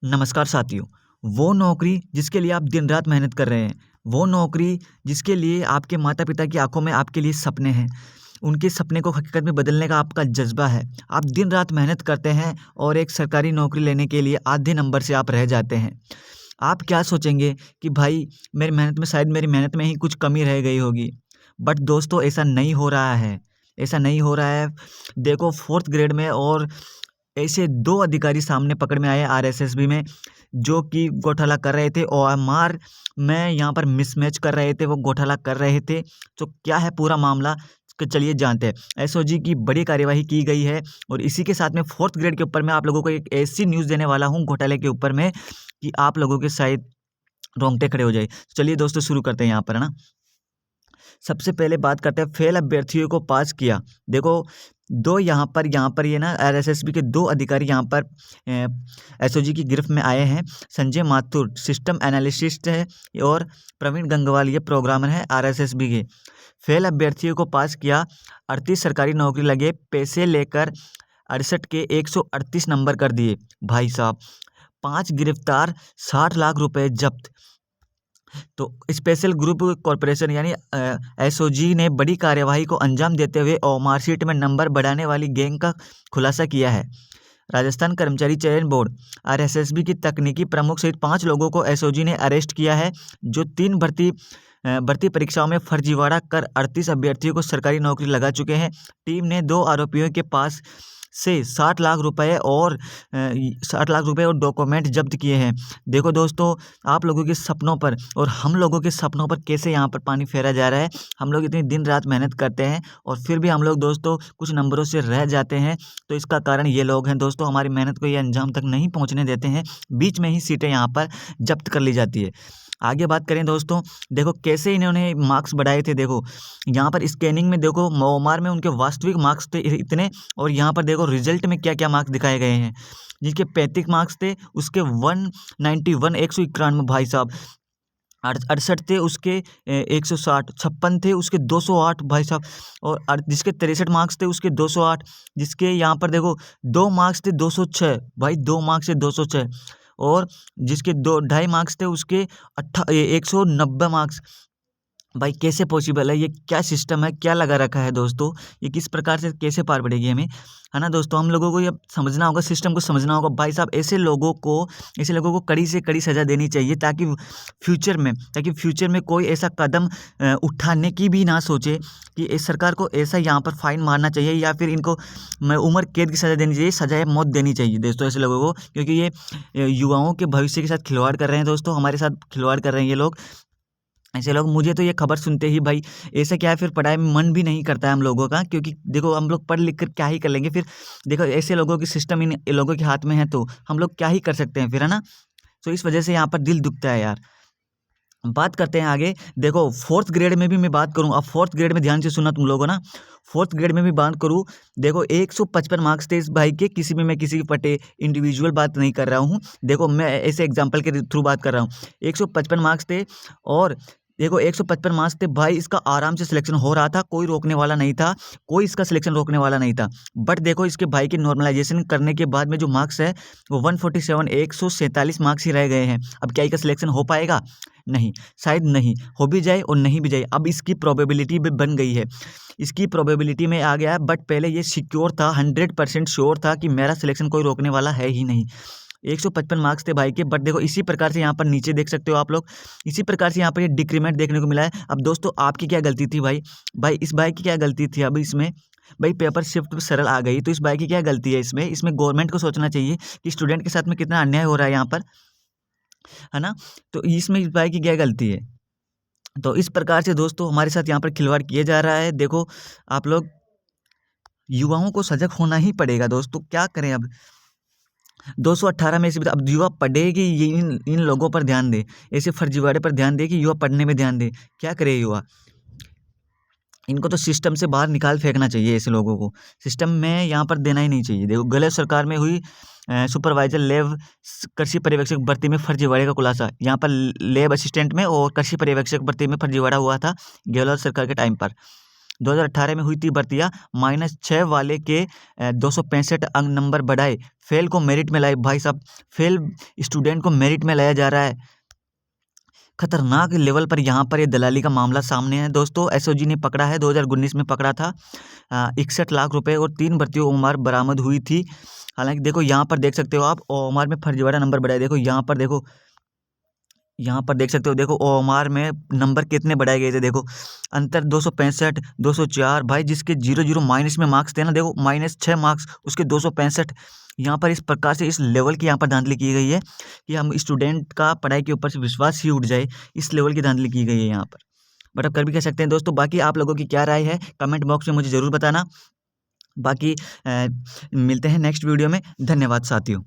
नमस्कार साथियों। वो नौकरी जिसके लिए आप दिन रात मेहनत कर रहे हैं, वो नौकरी जिसके लिए आपके माता-पिता की आँखों में आपके लिए सपने हैं, उनके सपने को हकीकत में बदलने का आपका जज़्बा है। आप दिन रात मेहनत करते हैं और एक सरकारी नौकरी लेने के लिए आधे नंबर से आप रह जाते हैं। आप क्या सोचेंगे कि भाई मेरी मेहनत में शायद मेरी मेहनत में ही कुछ कमी रह गई होगी। बट दोस्तों ऐसा नहीं हो रहा है, ऐसा नहीं हो रहा है। देखो 4th ग्रेड में और ऐसे 2 अधिकारी सामने पकड़ में आए आरएसएसबी में, जो कि घोटाला कर रहे थे। ओएमआर में यहाँ पर मिसमैच कर रहे थे, वो घोटाला कर रहे थे। तो क्या है पूरा मामला? चलिए जानते हैं। एसओजी की बड़ी कार्यवाही की गई है और इसी के साथ में 4th ग्रेड के ऊपर मैं आप लोगों को एक ऐसी न्यूज़ देने वाला हूँ घोटाले के ऊपर में कि आप लोगों के शायद रोंगटे खड़े हो जाए। चलिए दोस्तों शुरू करते हैं यहाँ पर, है ना? सबसे पहले बात करते हैं फेल अभ्यर्थियों को पास किया। देखो 2 यहाँ पर ये ना आरएसएसबी के 2 अधिकारी यहाँ पर एसओजी की गिरफ्त में आए हैं। संजय माथुर सिस्टम एनालिसिस्ट है और प्रवीण गंगवाल ये प्रोग्रामर है आरएसएसबी के। फेल अभ्यर्थियों को पास किया, 38 सरकारी नौकरी लगे, पैसे लेकर 68 के 138 नंबर कर दिए। भाई साहब 5 गिरफ्तार, 60 लाख रुपए जब्त। तो स्पेशल ग्रुप कॉरपोरेशन यानी एसओजी ने बड़ी कार्यवाही को अंजाम देते हुए मार्कशीट में नंबर बढ़ाने वाली गैंग का खुलासा किया है। राजस्थान कर्मचारी चयन बोर्ड आरएसएसबी की तकनीकी प्रमुख सहित 5 लोगों को एसओजी ने अरेस्ट किया है, जो 3 भर्ती परीक्षाओं में फर्जीवाड़ा कर 38 अभ्यर्थियों को सरकारी नौकरी लगा चुके हैं। टीम ने 2 आरोपियों के पास से 60 लाख रुपए और 60 लाख रुपए और डॉक्यूमेंट जब्त किए हैं। देखो दोस्तों, आप लोगों के सपनों पर और हम लोगों के सपनों पर कैसे यहाँ पर पानी फेरा जा रहा है। हम लोग इतनी दिन रात मेहनत करते हैं और फिर भी हम लोग दोस्तों कुछ नंबरों से रह जाते हैं। तो इसका कारण ये लोग हैं दोस्तों, हमारी मेहनत को ये अंजाम तक नहीं पहुँचने देते हैं। बीच में ही सीटें यहाँ पर जब्त कर ली जाती है। आगे बात करें दोस्तों, देखो कैसे इन्होंने मार्क्स बढ़ाए थे। देखो यहाँ पर स्कैनिंग में देखो ओएमआर में उनके वास्तविक मार्क्स थे इतने, और यहाँ पर देखो रिजल्ट में क्या क्या मार्क्स दिखाए गए हैं। जिनके 35 मार्क्स थे उसके 191 191 भाई साहब, 68 थे उसके 160, 56 थे उसके 208 भाई साहब, और जिसके 63 मार्क्स थे उसके 208, जिसके यहाँ पर देखो 2 मार्क्स थे 206 भाई, 2 मार्क्स से 206, और जिसके 2 ढाई मार्क्स थे उसके 190 मार्क्स। भाई कैसे पॉसिबल है? ये क्या सिस्टम है? क्या लगा रखा है दोस्तों? ये किस प्रकार से कैसे पार पड़ेगी हमें, है ना दोस्तों? हम लोगों को ये समझना होगा, सिस्टम को समझना होगा भाई साहब। ऐसे लोगों को कड़ी से कड़ी सज़ा देनी चाहिए, ताकि फ्यूचर में कोई ऐसा कदम उठाने की भी ना सोचे कि इस सरकार को ऐसा यहाँ पर फाइन मारना चाहिए या फिर इनको उम्र कैद की सज़ा देनी चाहिए, सज़ाए मौत देनी चाहिए दोस्तों ऐसे लोगों को, क्योंकि ये युवाओं के भविष्य के साथ खिलवाड़ कर रहे हैं दोस्तों, हमारे साथ खिलवाड़ कर रहे हैं ये लोग। ऐसे लोग, मुझे तो ये खबर सुनते ही भाई ऐसा क्या है, फिर पढ़ाई में मन भी नहीं करता है हम लोगों का, क्योंकि देखो हम लोग पढ़ लिख कर क्या ही कर लेंगे फिर। देखो ऐसे लोगों की सिस्टम इन लोगों के हाथ में है, तो हम लोग क्या ही कर सकते हैं फिर, है ना? तो इस वजह से यहाँ पर दिल दुखता है यार। बात करते हैं आगे। देखो 4th ग्रेड में भी मैं बात करूँ, अब 4th ग्रेड में ध्यान से सुनना तुम लोगों ना। 4th ग्रेड में भी बात करूँ, देखो 155 मार्क्स थे इस भाई के, किसी में मैं किसी के पटे इंडिविजुअल बात नहीं कर रहा हूँ। देखो मैं ऐसे एग्जांपल के थ्रू बात कर रहा हूँ। 155 मार्क्स थे और देखो 155 मार्क्स थे भाई, इसका आराम से सिलेक्शन हो रहा था, कोई रोकने वाला नहीं था, कोई इसका सिलेक्शन रोकने वाला नहीं था। बट देखो इसके भाई के नॉर्मलाइजेशन करने के बाद में जो मार्क्स है वो 147 147 मार्क्स ही रह गए हैं। अब क्या इसका सिलेक्शन हो पाएगा? नहीं, शायद नहीं हो भी जाए और नहीं भी जाए। अब इसकी प्रोबेबिलिटी भी बन गई है, इसकी प्रोबेबिलिटी में आ गया है। बट पहले ये सिक्योर था, 100% श्योर था कि मेरा सिलेक्शन कोई रोकने वाला है ही नहीं। 155 मार्क्स थे भाई के। बट देखो इसी प्रकार से यहाँ पर नीचे देख सकते हो आप लोग, इसी प्रकार से यहाँ पर ये डिक्रीमेंट देखने को मिला है। अब दोस्तों आपकी क्या गलती थी भाई? भाई इस भाई की क्या गलती थी? अब इसमें भाई पेपर शिफ्ट सरल आ गई, तो इस भाई की क्या गलती है? इसमें गवर्नमेंट को सोचना चाहिए कि स्टूडेंट के साथ में कितना अन्याय हो रहा है यहाँ पर, है ना? तो इसमें इस भाई की क्या गलती है? तो इस प्रकार से दोस्तों हमारे साथ यहाँ पर खिलवाड़ किया जा रहा है। देखो आप लोग, युवाओं को सजग होना ही पड़ेगा दोस्तों, क्या करें अब? 218 में से अब युवा पढ़े कि ये इन लोगों पर ध्यान दे, ऐसे फर्जीवाड़े पर ध्यान दे कि युवा पढ़ने में ध्यान दे? क्या करे युवा? इनको तो सिस्टम से बाहर निकाल फेंकना चाहिए, ऐसे लोगों को सिस्टम में यहाँ पर देना ही नहीं चाहिए। देखो गलत सरकार में हुई सुपरवाइजर लैब कृषि पर्यवेक्षक भर्ती में फर्जीवाड़े का खुलासा। यहाँ पर लैब असिस्टेंट में और कृषि पर्यवेक्षक भर्ती में फर्जीवाड़ा हुआ था गहलोत सरकार के टाइम पर। 2018 में हुई थी भर्तियाँ, -6 वाले के 265 अंक नंबर बढ़ाए, फेल को मेरिट में लाए। भाई साहब, फेल स्टूडेंट को मेरिट में लाया जा रहा है। खतरनाक लेवल पर यहाँ पर ये दलाली का मामला सामने है दोस्तों। एसओजी ने पकड़ा है, 2019 में पकड़ा था। 61 लाख रुपए और 3 भर्तियों ओएमआर बरामद हुई थी। हालांकि देखो यहाँ पर देख सकते हो आप, ओएमआर में फर्जीवाड़ा नंबर बढ़ाए। देखो यहाँ पर देखो, यहाँ पर देख सकते हो, देखो ओएमआर में नंबर कितने बढ़ाए गए थे। देखो अंतर 265, 204। भाई जिसके 0 माइनस में मार्क्स थे ना, देखो -6 मार्क्स, उसके 265। यहाँ पर इस प्रकार से इस लेवल की यहाँ पर धांधली की गई है कि हम स्टूडेंट का पढ़ाई के ऊपर से विश्वास ही उठ जाए, इस लेवल की धांधली की गई है यहाँ पर। बट अब कर भी कह सकते हैं दोस्तों। बाकी आप लोगों की क्या राय है कमेंट बॉक्स में मुझे ज़रूर बताना। बाकी मिलते हैं नेक्स्ट वीडियो में। धन्यवाद साथियों।